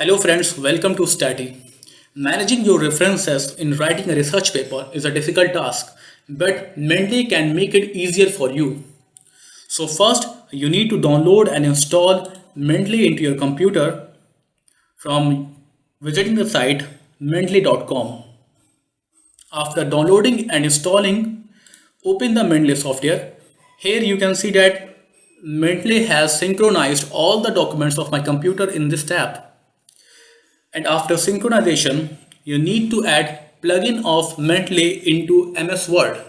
Hello friends, welcome to Study. Managing your references in writing a research paper is a difficult task, but Mendeley can make it easier for you. So first, you need to download and install Mendeley into your computer from visiting the site mendeley.com. After downloading and installing, open the Mendeley software. Here you can see that Mendeley has synchronized all the documents of my computer in this tab. And after synchronization, you need to add plugin of Mendeley into MS Word.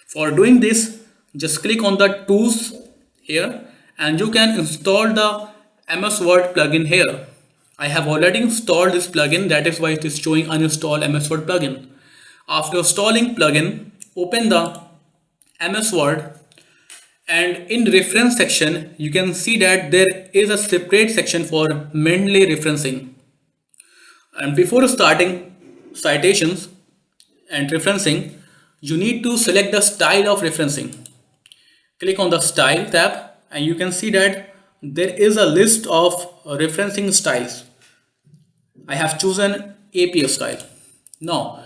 For doing this, just click on the tools here and you can install the MS Word plugin here. I have already installed this plugin, that is why it is showing uninstall MS Word plugin. After installing plugin, open the MS Word and in reference section you can see that there is a separate section for Mendeley referencing. And before starting citations and referencing, you need to select the style of referencing. Click on the style tab and you can see that there is a list of referencing styles. I have chosen APA style. Now,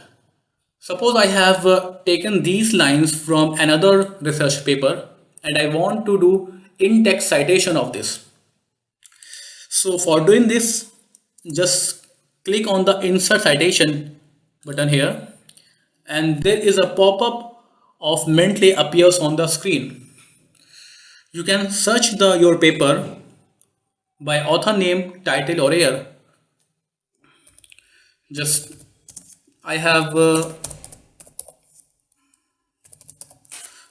suppose I have taken these lines from another research paper and I want to do in-text citation of this. So for doing this, just click on the insert citation button here and there is a pop-up of Mendeley appears on the screen. You can search your paper by author name, title or year. Just I have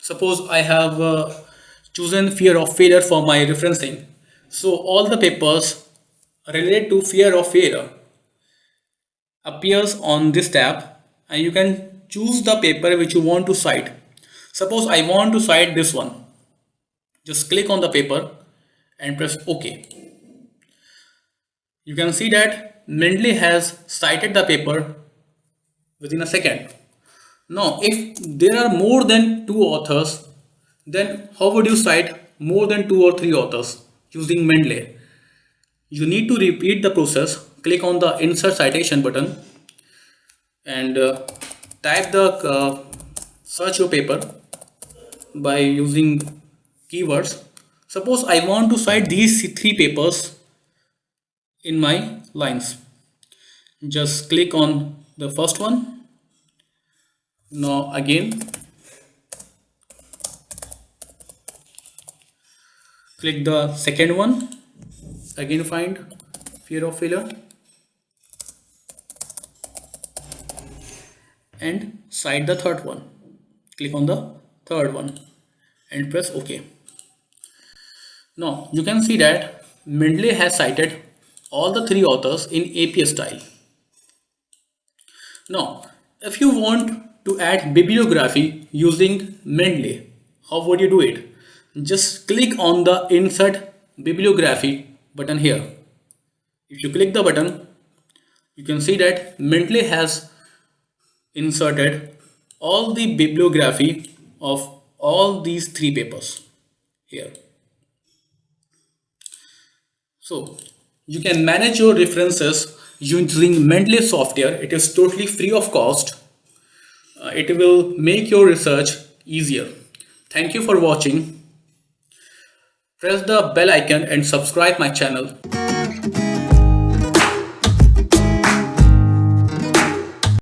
suppose I have chosen fear of failure for my referencing. So all the papers related to fear of failure appears on this tab and you can choose the paper which you want to cite. Suppose I want to cite this one. Just click on the paper and press OK. You can see that Mendeley has cited the paper within a second. Now, if there are more than two authors, then how would you cite more than two or three authors using Mendeley? You need to repeat the process. Click on the insert citation button and type the search your paper by using keywords. Suppose I want to cite these three papers in my lines. Just click on the first one. Now again click the second one. Again find fear of failure and cite the third one. Click on the third one and press OK. Now you can see that Mendeley has cited all the three authors in APA style. Now if you want to add bibliography using Mendeley, how would you do it? Just click on the insert bibliography button here. If you click the button, you can see that Mendeley has inserted all the bibliography of all these three papers here. So you can manage your references using Mendeley software. It is totally free of cost. It will make your research easier. Thank you for watching. Press the bell icon and subscribe my channel.